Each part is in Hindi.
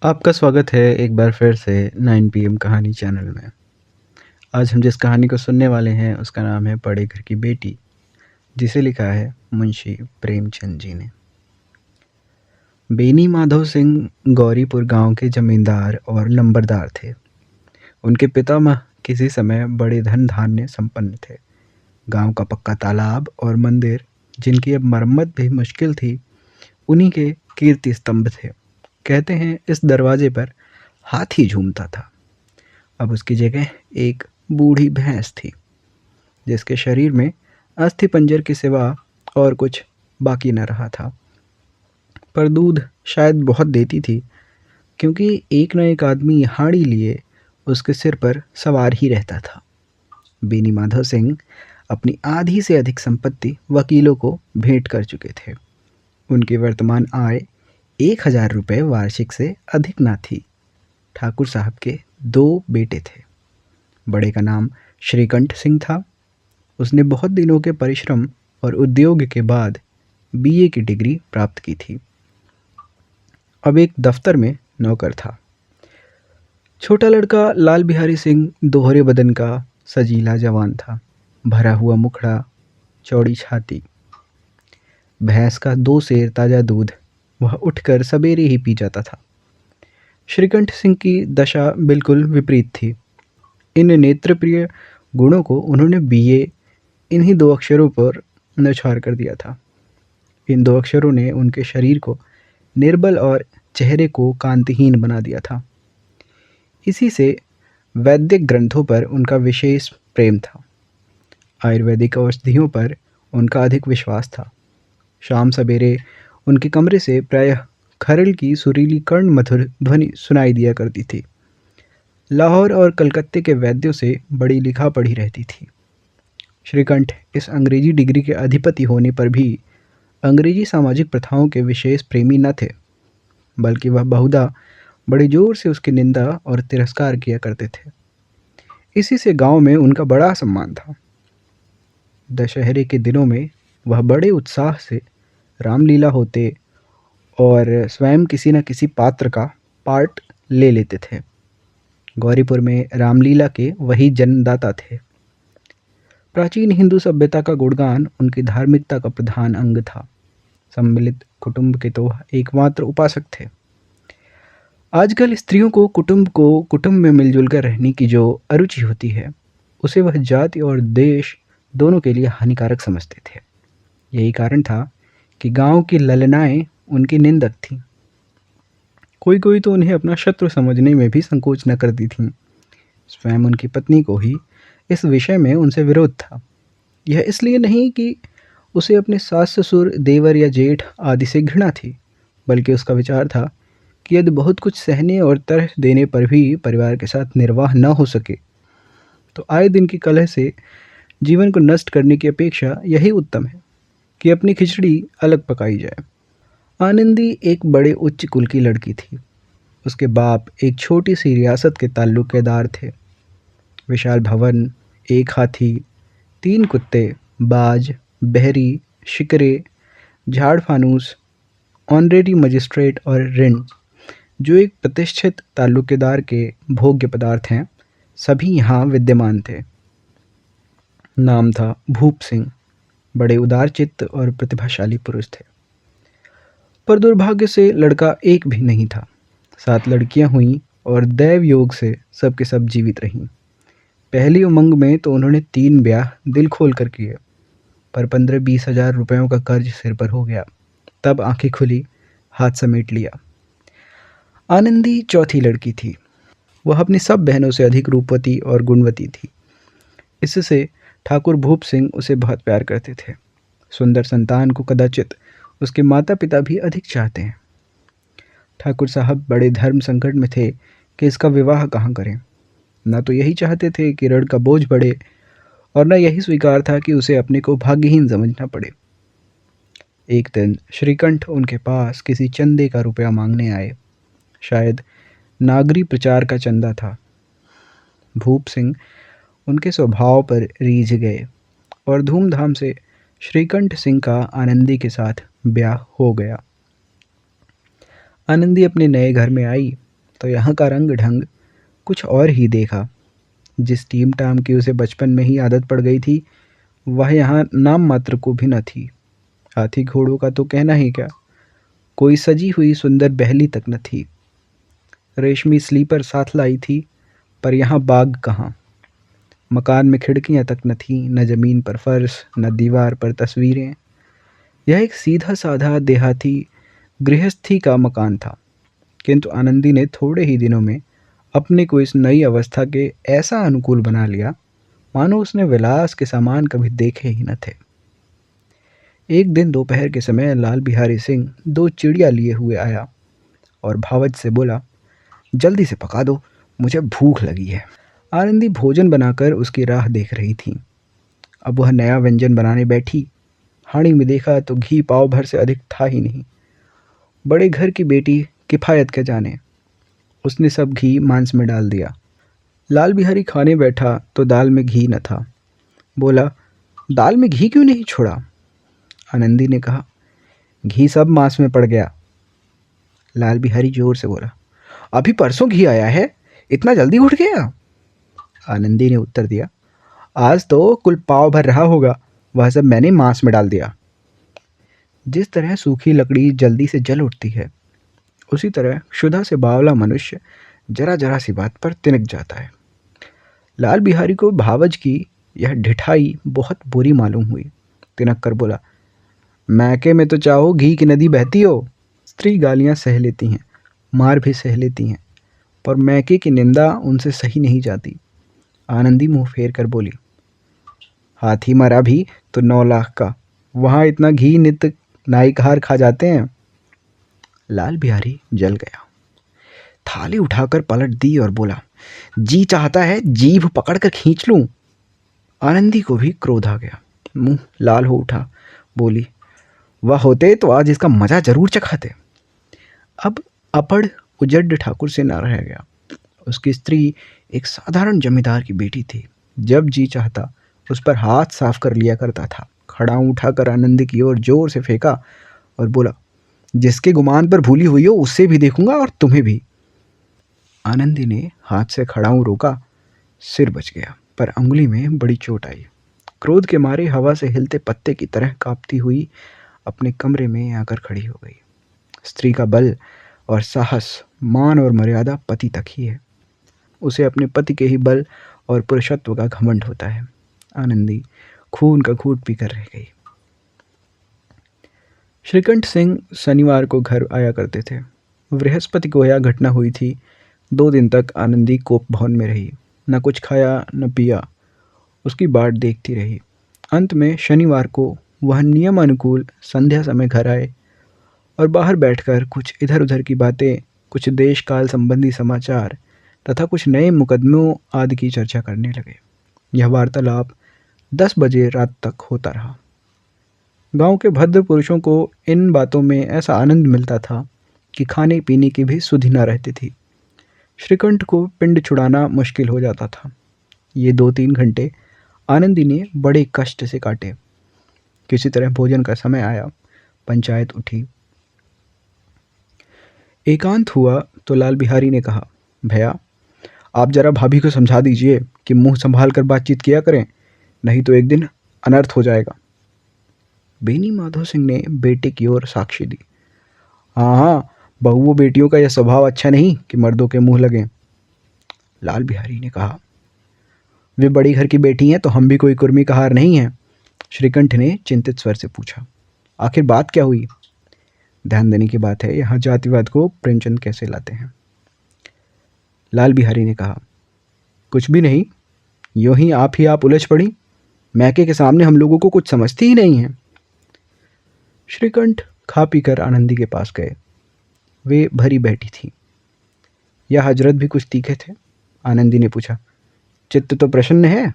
आपका स्वागत है एक बार फिर से 9 पीएम कहानी चैनल में। आज हम जिस कहानी को सुनने वाले हैं उसका नाम है बड़े घर की बेटी, जिसे लिखा है मुंशी प्रेमचंद जी ने। बेनी माधव सिंह गौरीपुर गांव के जमींदार और नंबरदार थे। उनके पितामह किसी समय बड़े धन धान्य संपन्न थे। गांव का पक्का तालाब और मंदिर, जिनकी अब मरम्मत भी मुश्किल थी, उन्हीं के कीर्ति स्तंभ थे। कहते हैं इस दरवाजे पर हाथी झूमता था। अब उसकी जगह एक बूढ़ी भैंस थी, जिसके शरीर में अस्थि पंजर के सिवा और कुछ बाकी न रहा था। पर दूध शायद बहुत देती थी, क्योंकि एक न एक आदमी हाड़ी लिए उसके सिर पर सवार ही रहता था। बेनी माधव सिंह अपनी आधी से अधिक संपत्ति वकीलों को भेंट कर चुके थे। उनकी वर्तमान आय 1,000 रुपये वार्षिक से अधिक न थी। ठाकुर साहब के 2 बेटे थे। बड़े का नाम श्रीकंठ सिंह था। उसने बहुत दिनों के परिश्रम और उद्योग के बाद बीए की डिग्री प्राप्त की थी। अब एक दफ्तर में नौकर था। छोटा लड़का लाल बिहारी सिंह दोहरे बदन का सजीला जवान था। भरा हुआ मुखड़ा, चौड़ी छाती। भैंस का 2 सेर ताज़ा दूध वह उठकर सवेरे ही पी जाता था। श्रीकंठ सिंह की दशा बिल्कुल विपरीत थी। इन नेत्रप्रिय गुणों को उन्होंने बीए इन्हीं 2 अक्षरों पर न्यौछावर कर दिया था। इन 2 अक्षरों ने उनके शरीर को निर्बल और चेहरे को कांतिहीन बना दिया था। इसी से वैदिक ग्रंथों पर उनका विशेष प्रेम था। आयुर्वेदिक औषधियों पर उनका अधिक विश्वास था। शाम सवेरे उनके कमरे से प्रायः खरल की सुरीली कर्ण मधुर ध्वनि सुनाई दिया करती थी। लाहौर और कलकत्ते के वैद्यों से बड़ी लिखा पढ़ी रहती थी। श्रीकंठ इस अंग्रेजी डिग्री के अधिपति होने पर भी अंग्रेजी सामाजिक प्रथाओं के विशेष प्रेमी न थे, बल्कि वह बहुधा बड़े जोर से उसकी निंदा और तिरस्कार किया करते थे। इसी से गांव में उनका बड़ा सम्मान था। दशहरे के दिनों में वह बड़े उत्साह से रामलीला होते और स्वयं किसी न किसी पात्र का पार्ट ले लेते थे। गौरीपुर में रामलीला के वही जन्मदाता थे। प्राचीन हिंदू सभ्यता का गुणगान उनकी धार्मिकता का प्रधान अंग था। सम्मिलित कुटुंब के तो एकमात्र उपासक थे। आजकल स्त्रियों को कुटुंब में मिलजुल कर रहने की जो अरुचि होती है, उसे वह जाति और देश दोनों के लिए हानिकारक समझते थे। यही कारण था कि गांव की ललनाएं उनकी निंदक थीं। कोई कोई तो उन्हें अपना शत्रु समझने में भी संकोच न करती थीं। स्वयं उनकी पत्नी को ही इस विषय में उनसे विरोध था। यह इसलिए नहीं कि उसे अपने सास ससुर, देवर या जेठ आदि से घृणा थी, बल्कि उसका विचार था कि यदि बहुत कुछ सहने और तरह देने पर भी परिवार के साथ निर्वाह न हो सके, तो आए दिन की कलह से जीवन को नष्ट करने की अपेक्षा यही उत्तम है कि अपनी खिचड़ी अलग पकाई जाए। आनंदी एक बड़े उच्च कुल की लड़की थी। उसके बाप एक छोटी सी रियासत के ताल्लुकेदार थे। विशाल भवन, एक हाथी, 3 कुत्ते, बाज, बहरी, शिकरे, झाड़ फानूस, ऑनरेरी मजिस्ट्रेट और ऋण, जो एक प्रतिष्ठित ताल्लुकेदार के भोग्य पदार्थ हैं, सभी यहाँ विद्यमान थे। नाम था भूप सिंह। बड़े उदारचित्त और प्रतिभाशाली पुरुष थे। पर दुर्भाग्य से लड़का एक भी नहीं था। 7 लड़कियां हुईं और दैव योग से सब के सब जीवित रहीं। पहली उमंग में तो उन्होंने 3 ब्याह दिल खोल कर किए, पर 15-20 हजार रुपयों का कर्ज सिर पर हो गया। तब आंखें खुली, हाथ समेट लिया। आनंदी चौथी लड़की थी। वह अपनी सब बहनों से अधिक रूपवती और गुणवती थी। इससे ठाकुर भूप सिंह उसे बहुत प्यार करते थे। सुंदर संतान को कदाचित उसके माता पिता भी अधिक चाहते हैं। ठाकुर साहब बड़े धर्म संकट में थे कि इसका विवाह कहाँ करें। न तो यही चाहते थे कि ऋण का बोझ बढ़े, और न यही स्वीकार था कि उसे अपने को भाग्यहीन समझना पड़े। एक दिन श्रीकंठ उनके पास किसी चंदे का रुपया मांगने आए। शायद नागरी प्रचार का चंदा था। भूप सिंह उनके स्वभाव पर रीझ गए और धूमधाम से श्रीकंठ सिंह का आनंदी के साथ ब्याह हो गया। आनंदी अपने नए घर में आई तो यहाँ का रंग ढंग कुछ और ही देखा। जिस टीम टाम की उसे बचपन में ही आदत पड़ गई थी, वह यहाँ नाम मात्र को भी न थी। हाथी घोड़ों का तो कहना ही क्या, कोई सजी हुई सुंदर बहली तक न थी। रेशमी स्लीपर साथ लाई थी, पर यहाँ बाग कहाँ। मकान में खिड़कियां तक न थीं, न जमीन पर फर्श, न दीवार पर तस्वीरें। यह एक सीधा साधा देहाती गृहस्थी का मकान था, किंतु आनंदी ने थोड़े ही दिनों में अपने को इस नई अवस्था के ऐसा अनुकूल बना लिया, मानो उसने विलास के सामान कभी देखे ही न थे। एक दिन दोपहर के समय लाल बिहारी सिंह दो चिड़िया लिए हुए आया और भावच से बोला, जल्दी से पका दो, मुझे भूख लगी है। आनंदी भोजन बनाकर उसकी राह देख रही थी। अब वह नया व्यंजन बनाने बैठी। हांडी में देखा तो घी पाव भर से अधिक था ही नहीं। बड़े घर की बेटी किफायत के जाने, उसने सब घी मांस में डाल दिया। लाल बिहारी खाने बैठा तो दाल में घी न था। बोला, दाल में घी क्यों नहीं छोड़ा? आनंदी ने कहा, घी सब मांस में पड़ गया। लाल बिहारी जोर से बोला, अभी परसों घी आया है, इतना जल्दी उठ गया? आनंदी ने उत्तर दिया, आज तो कुल पाव भर रहा होगा, वह सब मैंने मांस में डाल दिया। जिस तरह सूखी लकड़ी जल्दी से जल उठती है, उसी तरह क्षुधा से बावला मनुष्य जरा जरा सी बात पर तिनक जाता है। लाल बिहारी को भावज की यह ढिठाई बहुत बुरी मालूम हुई। तिनक कर बोला, मैके में तो चाहो घी की नदी बहती हो। स्त्री गालियां सह लेती हैं, मार भी सह लेती हैं, पर मैके की निंदा उनसे सही नहीं जाती। आनंदी मुंह फेर कर बोली, हाथी मरा भी तो 9 लाख का, वहां इतना घी नित नाइकहार खा जाते हैं। लाल बिहारी जल गया, थाली उठाकर पलट दी और बोला, जी चाहता है जीभ पकड़कर खींच लूं। आनंदी को भी क्रोध आ गया, मुंह लाल हो उठा। बोली, वह होते तो आज इसका मजा जरूर चखाते। अब अपड़ उजड ठाकुर से ना रह गया। उसकी स्त्री एक साधारण जमींदार की बेटी थी। जब जी चाहता उस पर हाथ साफ कर लिया करता था। खड़ा उठाकर आनंदी की ओर जोर से फेंका और बोला, जिसके गुमान पर भूली हुई हो उससे भी देखूंगा और तुम्हें भी। आनंदी ने हाथ से खड़ाऊ रोका, सिर बच गया, पर अंगुली में बड़ी चोट आई। क्रोध के मारे हवा से हिलते पत्ते की तरह कांपती हुई अपने कमरे में आकर खड़ी हो गई। स्त्री का बल और साहस, मान और मर्यादा पति तक ही है। उसे अपने पति के ही बल और पुरुषत्व का घमंड होता है। आनंदी खून का घूंट पीकर रह गई। श्रीकंठ सिंह शनिवार को घर आया करते थे। बृहस्पति को यह घटना हुई थी। 2 दिन तक आनंदी कोप भवन में रही, न कुछ खाया न पिया, उसकी बाट देखती रही। अंत में शनिवार को वह नियम अनुकूल संध्या समय घर आए और बाहर बैठकर कुछ इधर उधर की बातें, कुछ देश काल संबंधी समाचार तथा कुछ नए मुकदमों आदि की चर्चा करने लगे। यह वार्तालाप 10 बजे रात तक होता रहा। गांव के भद्र पुरुषों को इन बातों में ऐसा आनंद मिलता था कि खाने पीने की भी सुधि न रहती थी। श्रीकंठ को पिंड छुड़ाना मुश्किल हो जाता था। ये 2-3 घंटे आनंदी ने बड़े कष्ट से काटे। किसी तरह भोजन का समय आया, पंचायत उठी। एकांत हुआ तो लाल बिहारी ने कहा, भैया आप जरा भाभी को समझा दीजिए कि मुंह संभाल कर बातचीत किया करें, नहीं तो एक दिन अनर्थ हो जाएगा। बेनी माधव सिंह ने बेटे की ओर साक्षी दी। हाँ हाँ, बहुओं बेटियों का यह स्वभाव अच्छा नहीं कि मर्दों के मुंह लगें। लाल बिहारी ने कहा, वे बड़ी घर की बेटी हैं तो हम भी कोई कुर्मी का हार नहीं है। श्रीकंठ ने चिंतित स्वर से पूछा, आखिर बात क्या हुई? ध्यान देने की बात है, यहाँ जातिवाद को प्रेमचंद कैसे लाते हैं। लाल बिहारी ने कहा, कुछ भी नहीं, यूं ही आप उलझ पड़ी। मैके के सामने हम लोगों को कुछ समझती ही नहीं है। श्रीकंठ खा पी कर आनंदी के पास गए। वे भरी बैठी थी। यह हजरत भी कुछ तीखे थे। आनंदी ने पूछा, चित्त तो प्रसन्न है?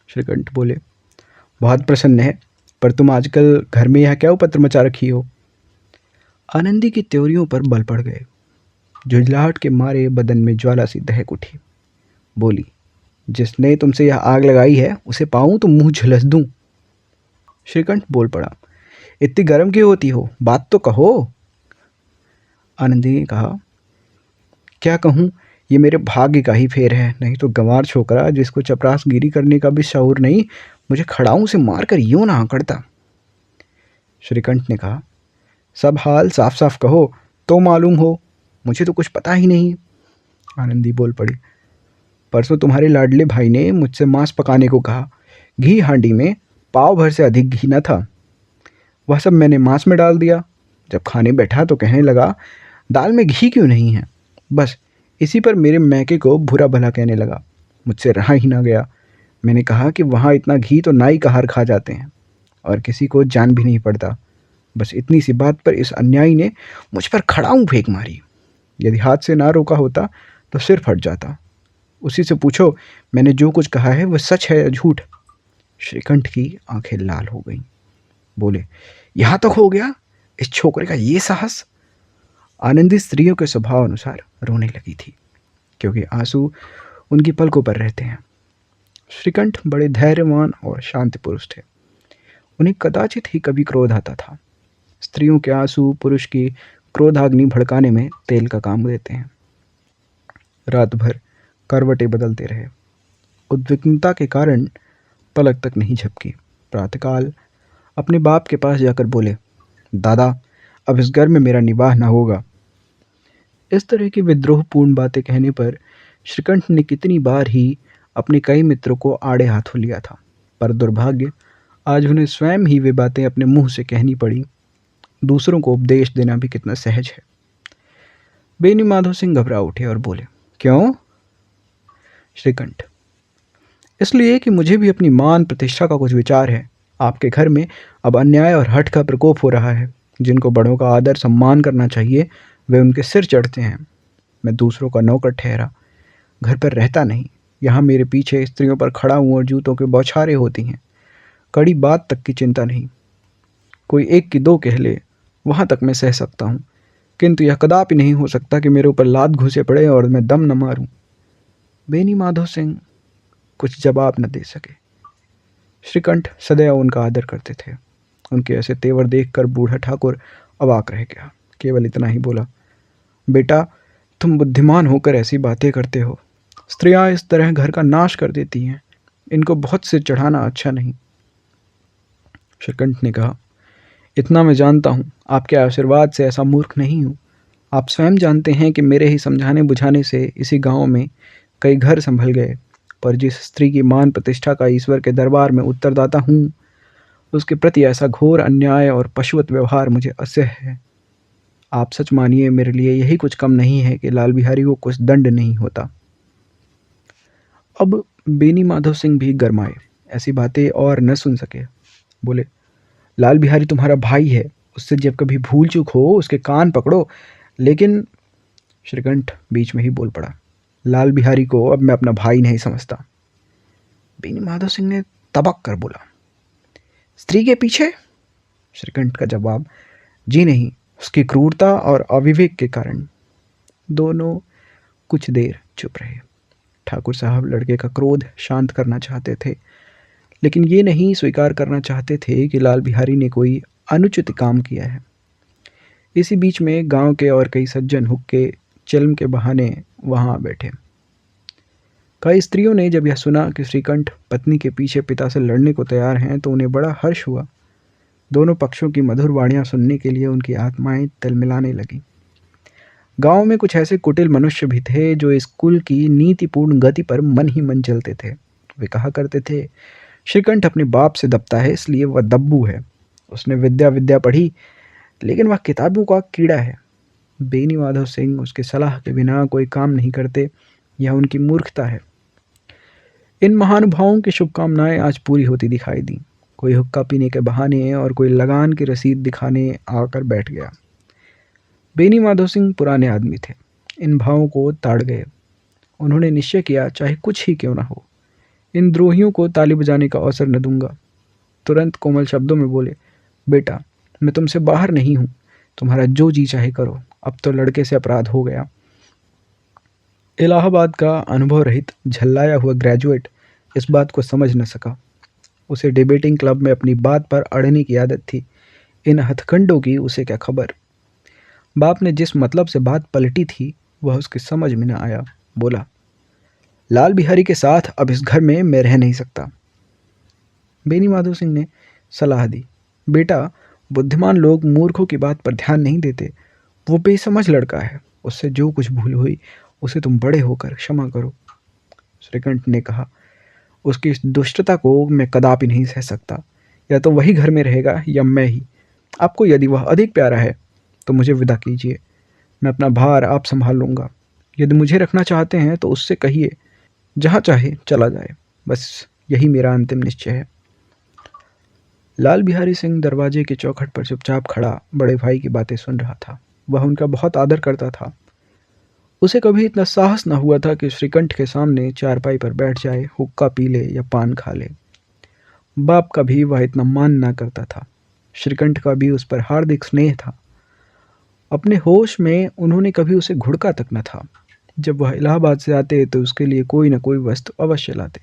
श्रीकंठ बोले, बहुत प्रसन्न है, पर तुम आजकल घर में यह क्या उपद्र मचा रखी हो? आनंदी की त्योरियों पर बल पड़ गए। झुंझलाहट के मारे बदन में ज्वाला सी दहक उठी। बोली, जिसने तुमसे यह आग लगाई है उसे पाऊं तो मुंह झुलस दूं। श्रीकंठ बोल पड़ा, इतनी गर्म क्यों होती हो, बात तो कहो। आनंदी ने कहा, क्या कहूँ, ये मेरे भाग्य का ही फेर है, नहीं तो गंवार छोकरा जिसको चपरासगिरी करने का भी शऊर नहीं, मुझे खड़ाऊं से मारकर यूं ना आंकड़ता। श्रीकंठ ने कहा, सब हाल साफ साफ कहो तो मालूम हो, मुझे तो कुछ पता ही नहीं। आनंदी बोल पड़ी, परसों तुम्हारे लाडले भाई ने मुझसे मांस पकाने को कहा। घी हांडी में पाव भर से अधिक घी न था। वह सब मैंने मांस में डाल दिया। जब खाने बैठा तो कहने लगा, दाल में घी क्यों नहीं है। बस इसी पर मेरे मैके को बुरा भला कहने लगा। मुझसे रहा ही ना गया। मैंने कहा कि वहाँ इतना घी तो नाई का हार खा जाते हैं और किसी को जान भी नहीं पड़ता। बस इतनी सी बात पर इस अन्यायी ने मुझ पर खड़ाऊं फेंक मारी। यदि हाथ से ना रोका होता तो सिर फट जाता। उसी से पूछो मैंने जो कुछ कहा है वह सच है या झूठ। श्रीकंठ की आंखें लाल हो गईं। बोले, यहाँ तक हो गया, इस छोकरे का ये साहस। आनंदी स्त्रियों के स्वभाव अनुसार रोने लगी थी, क्योंकि आंसू उनकी पलकों पर रहते हैं। श्रीकंठ बड़े धैर्यवान और शांत पुरुष थे। उन्हें कदाचित ही कभी क्रोध आता था। स्त्रियों के आंसू पुरुष की क्रोधाग्नि भड़काने में तेल का काम देते हैं। रात भर करवटें बदलते रहे। उद्विग्नता के कारण पलक तक नहीं झपकी। प्रातःकाल अपने बाप के पास जाकर बोले, दादा, अब इस घर में मेरा निवाह न होगा। इस तरह की विद्रोहपूर्ण बातें कहने पर श्रीकंठ ने कितनी बार ही अपने कई मित्रों को आड़े हाथों लिया था, पर दुर्भाग्य आज उन्हें स्वयं ही वे बातें अपने मुंह से कहनी पड़ी। दूसरों को उपदेश देना भी कितना सहज है। बेनी माधव सिंह घबरा उठे और बोले, क्यों? श्रीकंठ, इसलिए कि मुझे भी अपनी मान प्रतिष्ठा का कुछ विचार है। आपके घर में अब अन्याय और हठ का प्रकोप हो रहा है। जिनको बड़ों का आदर सम्मान करना चाहिए वे उनके सिर चढ़ते हैं। मैं दूसरों का नौकर ठहरा, घर पर रहता नहीं। यहाँ मेरे पीछे स्त्रियों पर खड़ा हूँ और जूतों के बौछारें होती हैं। कड़ी बात तक की चिंता नहीं। कोई एक की दो कह ले, वहाँ तक मैं सह सकता हूँ, किंतु यह कदापि नहीं हो सकता कि मेरे ऊपर लात घुसे पड़े और मैं दम न मारूं। बेनी माधव सिंह कुछ जवाब न दे सके। श्रीकंठ सदैव उनका आदर करते थे। उनके ऐसे तेवर देखकर बूढ़ा ठाकुर अवाक रह गया। केवल इतना ही बोला, बेटा, तुम बुद्धिमान होकर ऐसी बातें करते हो। स्त्रियां इस तरह घर का नाश कर देती हैं। इनको बहुत सिर चढ़ाना अच्छा नहीं। श्रीकंठ ने कहा, इतना मैं जानता हूँ, आपके आशीर्वाद से ऐसा मूर्ख नहीं हूँ। आप स्वयं जानते हैं कि मेरे ही समझाने बुझाने से इसी गांव में कई घर संभल गए, पर जिस स्त्री की मान प्रतिष्ठा का ईश्वर के दरबार में उत्तरदाता हूँ, उसके प्रति ऐसा घोर अन्याय और पशुवत व्यवहार मुझे असह्य है। आप सच मानिए, मेरे लिए यही कुछ कम नहीं है कि लाल बिहारी को कुछ दंड नहीं होता। अब बेनी माधव सिंह भी गरमाए, ऐसी बातें और न सुन सके। बोले, लाल बिहारी तुम्हारा भाई है, उससे जब कभी भूल चूक हो उसके कान पकड़ो। लेकिन श्रीकंठ बीच में ही बोल पड़ा, लाल बिहारी को अब मैं अपना भाई नहीं समझता। बेनी माधव सिंह ने तबक कर बोला, स्त्री के पीछे? श्रीकंठ का जवाब, जी नहीं, उसकी क्रूरता और अविवेक के कारण। दोनों कुछ देर चुप रहे। ठाकुर साहब लड़के का क्रोध शांत करना चाहते थे, लेकिन ये नहीं स्वीकार करना चाहते थे कि लाल बिहारी ने कोई अनुचित काम किया है। इसी बीच में गांव के और कई सज्जन हुक्के चिल्म के बहाने वहां आ बैठे। कई स्त्रियों ने जब यह सुना कि श्रीकंठ पत्नी के पीछे पिता से लड़ने को तैयार हैं तो उन्हें बड़ा हर्ष हुआ। दोनों पक्षों की मधुर वाणियां सुनने के लिए उनकी आत्माएं तिलमिलाने लगीं। गांव में कुछ ऐसे कुटिल मनुष्य भी थे जो इस कुल की नीतिपूर्ण गति पर मन ही मन चलते थे। वे कहा करते थे, श्रीकंठ अपने बाप से दबता है इसलिए वह दब्बू है। उसने विद्या पढ़ी लेकिन वह किताबों का कीड़ा है। बेनी माधव सिंह उसके सलाह के बिना कोई काम नहीं करते, यह उनकी मूर्खता है। इन महानुभावों की शुभकामनाएं आज पूरी होती दिखाई दी। कोई हुक्का पीने के बहाने और कोई लगान की रसीद दिखाने आकर बैठ गया। बेनी माधव सिंह पुराने आदमी थे, इन भावों को ताड़ गए। उन्होंने निश्चय किया, चाहे कुछ ही क्यों ना हो, इन द्रोहियों को ताली बजाने का अवसर न दूंगा। तुरंत कोमल शब्दों में बोले, बेटा, मैं तुमसे बाहर नहीं हूं, तुम्हारा जो जी चाहे करो, अब तो लड़के से अपराध हो गया। इलाहाबाद का अनुभव रहित झल्लाया हुआ ग्रेजुएट इस बात को समझ न सका। उसे डिबेटिंग क्लब में अपनी बात पर अड़ने की आदत थी, इन हथकंडों की उसे क्या खबर। बाप ने जिस मतलब से बात पलटी थी वह उसकी समझ में न आया। बोला, लाल बिहारी के साथ अब इस घर में मैं रह नहीं सकता। बेनी माधो सिंह ने सलाह दी, बेटा, बुद्धिमान लोग मूर्खों की बात पर ध्यान नहीं देते। वो बेसमझ लड़का है, उससे जो कुछ भूल हुई उसे तुम बड़े होकर क्षमा करो। श्रीकंठ ने कहा, उसकी इस दुष्टता को मैं कदापि नहीं सह सकता। या तो वही घर में रहेगा या मैं ही। आपको यदि वह अधिक प्यारा है तो मुझे विदा कीजिए। मैं अपना भार आप संभाल लूँगा। यदि मुझे रखना चाहते हैं तो उससे कहिए जहाँ चाहे चला जाए। बस यही मेरा अंतिम निश्चय है। लाल बिहारी सिंह दरवाजे के चौखट पर चुपचाप खड़ा बड़े भाई की बातें सुन रहा था। वह उनका बहुत आदर करता था। उसे कभी इतना साहस न हुआ था कि श्रीकंठ के सामने चारपाई पर बैठ जाए, हुक्का पी ले या पान खा ले। बाप का भी वह इतना मान ना करता था। श्रीकंठ का भी उस पर हार्दिक स्नेह था। अपने होश में उन्होंने कभी उसे घुड़का तक न था। जब वह इलाहाबाद से आते तो उसके लिए कोई न कोई वस्तु अवश्य लाते।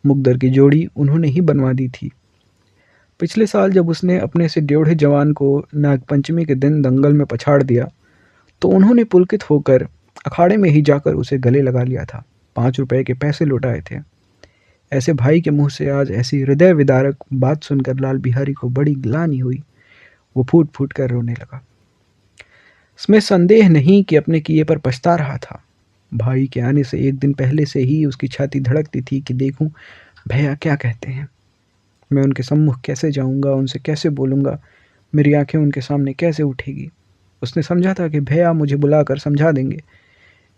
मुकदर की जोड़ी उन्होंने ही बनवा दी थी। पिछले साल जब उसने अपने से ड्योढ़े जवान को नागपंचमी के दिन दंगल में पछाड़ दिया तो उन्होंने पुलकित होकर अखाड़े में ही जाकर उसे गले लगा लिया था। 5 रुपए के पैसे लौटाए थे। ऐसे भाई के मुंह से आज ऐसी हृदय विदारक बात सुनकर लाल बिहारी को बड़ी ग्लानि हुई। वो फूट फूट कर रोने लगा। इसमें संदेह नहीं कि अपने किए पर पछता रहा था। भाई के आने से एक दिन पहले से ही उसकी छाती धड़कती थी कि देखूं भैया क्या कहते हैं। मैं उनके सम्मुख कैसे जाऊंगा, उनसे कैसे बोलूंगा, मेरी आंखें उनके सामने कैसे उठेगी। उसने समझा था कि भैया मुझे बुलाकर समझा देंगे।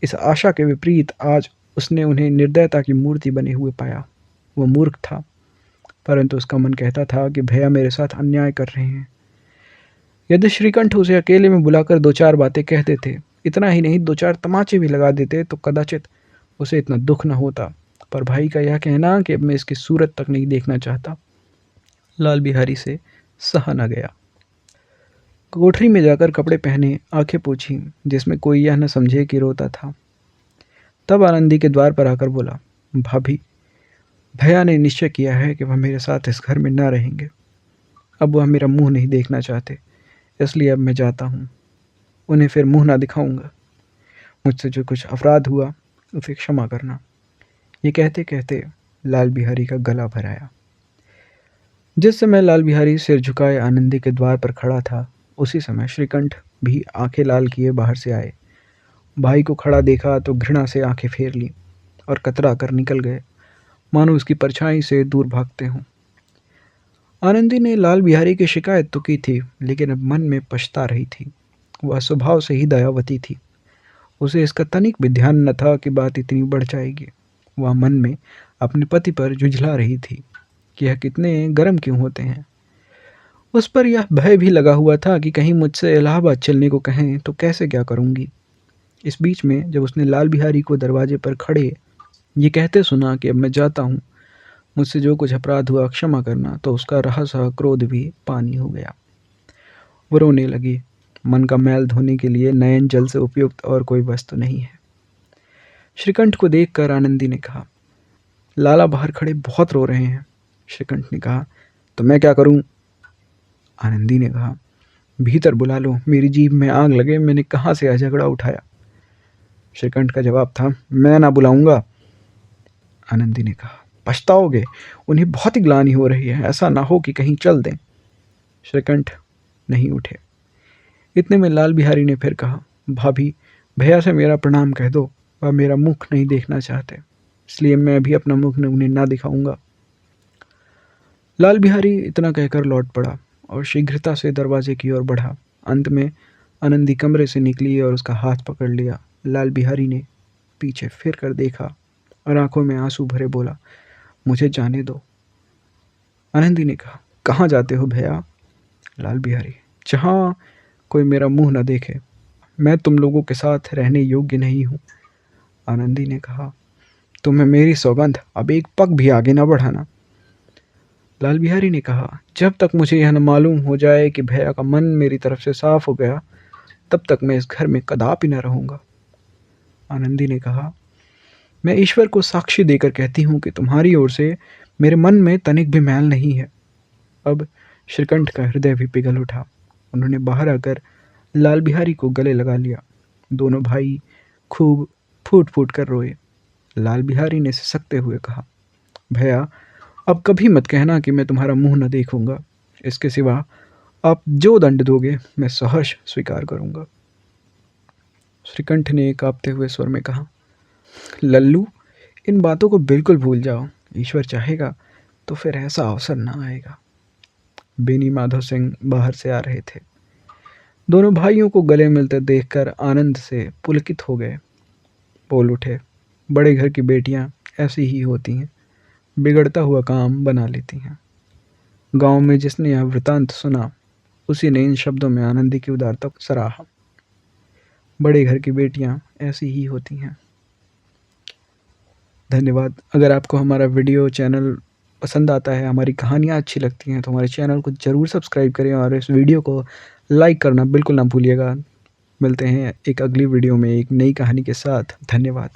इस आशा के विपरीत आज उसने उन्हें निर्दयता की मूर्ति बने हुए पाया। वो मूर्ख था, परंतु उसका मन कहता था कि भैया मेरे साथ अन्याय कर रहे हैं। यदि श्रीकंठ उसे अकेले में बुलाकर 2-4 बातें कह देते, इतना ही नहीं 2-4 तमाचे भी लगा देते तो कदाचित उसे इतना दुख न होता। पर भाई का यह कहना कि अब मैं इसकी सूरत तक नहीं देखना चाहता, लाल बिहारी से सहा न गया। कोठरी में जाकर कपड़े पहने, आंखें पोंछी, जिसमें कोई यह न समझे कि रोता था। तब आनंदी के द्वार पर आकर बोला, भाभी, भैया ने निश्चय किया है कि वह मेरे साथ इस घर में न रहेंगे। अब वह मेरा मुंह नहीं देखना चाहते, इसलिए अब मैं जाता हूँ। उन्हें फिर मुंह ना दिखाऊंगा। मुझसे जो कुछ अपराध हुआ उसे क्षमा करना। ये कहते कहते लाल बिहारी का गला भर आया। जिस समय लाल बिहारी सिर झुकाए आनंदी के द्वार पर खड़ा था, उसी समय श्रीकंठ भी आंखें लाल किए बाहर से आए। भाई को खड़ा देखा तो घृणा से आंखें फेर ली और कतरा कर निकल गए, मानो उसकी परछाई से दूर भागते हों। आनंदी ने लाल बिहारी की शिकायत तो की थी, लेकिन अब मन में पछता रही थी। वह स्वभाव से ही दयावती थी। उसे इसका तनिक भी ध्यान न था कि बात इतनी बढ़ जाएगी। वह मन में अपने पति पर जुझला रही थी कि यह कितने गर्म क्यों होते हैं। उस पर यह भय भी लगा हुआ था कि कहीं मुझसे इलाहाबाद चलने को कहें तो कैसे क्या करूंगी। इस बीच में जब उसने लाल बिहारी को दरवाजे पर खड़े ये कहते सुना कि अब मैं जाता हूँ, मुझसे जो कुछ अपराध हुआ क्षमा करना, तो उसका रहा सहा क्रोध भी पानी हो गया। वो रोने लगी। मन का मैल धोने के लिए नयन जल से उपयुक्त और कोई वस्तु नहीं है। श्रीकंठ को देखकर आनंदी ने कहा, लाला बाहर खड़े बहुत रो रहे हैं। श्रीकंठ ने कहा, तो मैं क्या करूं? आनंदी ने कहा, भीतर बुला लो, मेरी जीभ में आग लगे, मैंने कहाँ से यह झगड़ा उठाया। श्रीकंठ का जवाब था, मैं ना बुलाऊंगा। आनंदी ने कहा, पछताओगे, उन्हें बहुत ही ग्लानि हो रही है, ऐसा ना हो कि कहीं चल दें। श्रीकंठ नहीं उठे। इतने में लाल बिहारी ने फिर कहा, भाभी, भैया से मेरा प्रणाम कह दो, वह मेरा मुख नहीं देखना चाहते, इसलिए मैं भी अपना मुख उन्हें ना दिखाऊंगा। लाल बिहारी इतना कहकर लौट पड़ा और शीघ्रता से दरवाजे की ओर बढ़ा। अंत में आनंदी कमरे से निकली और उसका हाथ पकड़ लिया। लाल बिहारी ने पीछे फिर कर देखा और आंखों में आंसू भरे बोला, मुझे जाने दो। आनंदी ने कहा, कहाँ जाते हो भैया? लाल बिहारी, जहाँ कोई मेरा मुंह न देखे। मैं तुम लोगों के साथ रहने योग्य नहीं हूँ। आनंदी ने कहा, तुम्हें मेरी सौगंध, अब एक पग भी आगे न बढ़ाना। लाल बिहारी ने कहा, जब तक मुझे यह न मालूम हो जाए कि भैया का मन मेरी तरफ से साफ हो गया, तब तक मैं इस घर में कदापि न रहूंगा। आनंदी ने कहा, मैं ईश्वर को साक्षी देकर कहती हूँ कि तुम्हारी ओर से मेरे मन में तनिक भी मैल नहीं है। अब श्रीकंठ का हृदय भी पिघल उठा। उन्होंने बाहर आकर लाल बिहारी को गले लगा लिया। दोनों भाई खूब फूट फूट कर रोए। लाल बिहारी ने सिसकते हुए कहा, भैया अब कभी मत कहना कि मैं तुम्हारा मुंह न देखूंगा। इसके सिवा आप जो दंड दोगे मैं सहर्ष स्वीकार करूंगा। श्रीकंठ ने कांपते हुए स्वर में कहा, लल्लू इन बातों को बिल्कुल भूल जाओ। ईश्वर चाहेगा तो फिर ऐसा अवसर न आएगा। बेनी माधव सिंह बाहर से आ रहे थे। दोनों भाइयों को गले मिलते देखकर आनंद से पुलकित हो गए। बोल उठे, बड़े घर की बेटियां ऐसी ही होती हैं, बिगड़ता हुआ काम बना लेती हैं। गांव में जिसने यह वृतांत सुना उसी ने इन शब्दों में आनंदी की उदारता को सराहा। बड़े घर की बेटियां ऐसी ही होती हैं। धन्यवाद। अगर आपको हमारा वीडियो चैनल पसंद आता है, हमारी कहानियाँ अच्छी लगती हैं तो हमारे चैनल को ज़रूर सब्सक्राइब करें और इस वीडियो को लाइक करना बिल्कुल ना भूलिएगा। मिलते हैं एक अगली वीडियो में एक नई कहानी के साथ। धन्यवाद।